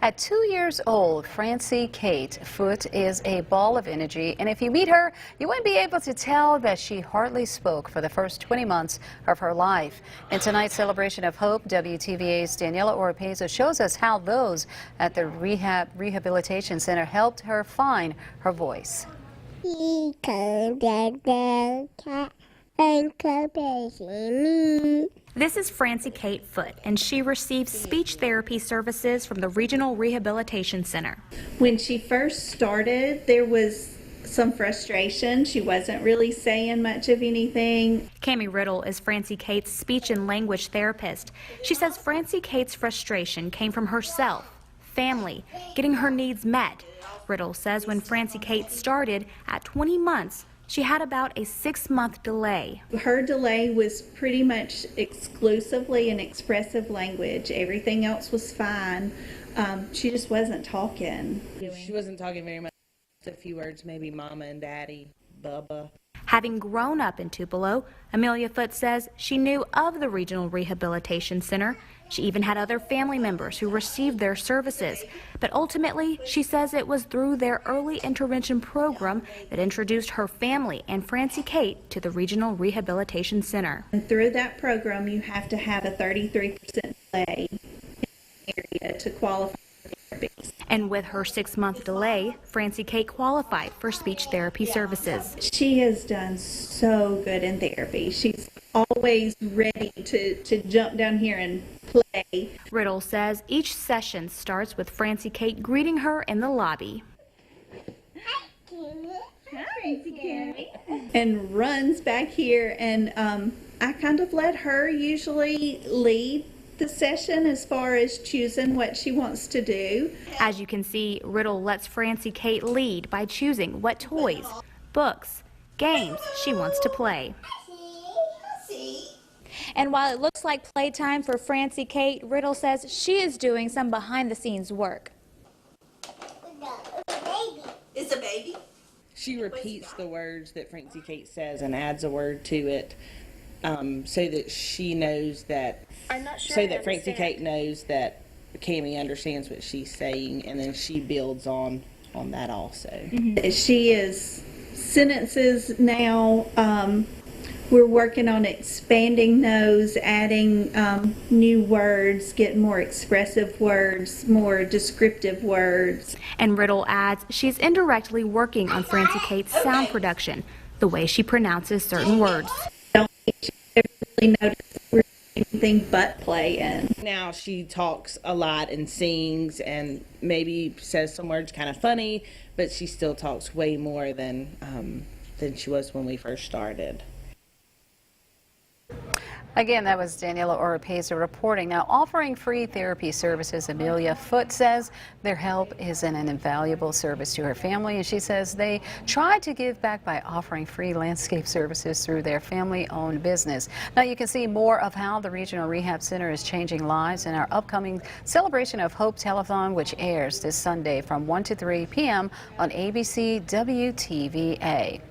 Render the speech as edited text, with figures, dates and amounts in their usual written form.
At 2 years old, Francie Kate Foote is a ball of energy, and if you meet her, you wouldn't be able to tell that she hardly spoke for the first 20 months of her life. In tonight's celebration of hope, WTVA's Daniela Oropeza shows us how those at the Rehabilitation Center helped her find her voice. This is Francie Kate Foote, and she receives speech therapy services from the Regional Rehabilitation Center. When she first started, there was some frustration. She wasn't really saying much of anything. Cammie Riddle is Francie Kate's speech and language therapist. She says Francie Kate's frustration came from herself, family, getting her needs met. Riddle says when Francie Kate started at 20 months, she had about a 6-month delay. Her delay was pretty much exclusively an expressive language. Everything else was fine. She just wasn't talking. She wasn't talking very much. A few words, maybe mama and daddy, Bubba. Having grown up in Tupelo, Amelia Foote says she knew of the Regional Rehabilitation Center. She even had other family members who received their services. But ultimately, she says it was through their early intervention program that introduced her family and Francie Kate to the Regional Rehabilitation Center. And through that program, you have to have a 33% delay in the area to qualify for therapy. And with her 6-month delay, Francie Kate qualified for speech therapy services. She has done so good in therapy. She's always ready to jump down here and play. Riddle says each session starts with Francie Kate greeting her in the lobby. Hi, Francie. And runs back here, and I kind of let her usually lead the session as far as choosing what she wants to do. As you can see, Riddle lets Francie Kate lead by choosing what toys, books, games she wants to play. And while it looks like playtime for Francie Kate, Riddle says she is doing some behind-the-scenes work. It's a baby. She repeats the words that Francie Kate says and adds a word to it so that she knows that, Francie Kate knows that Cammie understands what she's saying, and then she builds on that also. Mm-hmm. She is sentences now. We're working on expanding those, adding new words, getting more expressive words, more descriptive words. And Riddle adds she's indirectly working on Francie Kate's sound production, the way she pronounces certain words. Don't really notice we're doing anything but playing. Now she talks a lot and sings and maybe says some words kind of funny, but she still talks way more than she was when we first started. Again, that was Daniela Oropeza reporting. Now, offering free therapy services, Amelia Foote says their help is an invaluable service to her family, and she says they try to give back by offering free landscape services through their family-owned business. Now, you can see more of how the Regional Rehab Center is changing lives in our upcoming Celebration of Hope telethon, which airs this Sunday from 1 to 3 p.m. on ABC WTVA.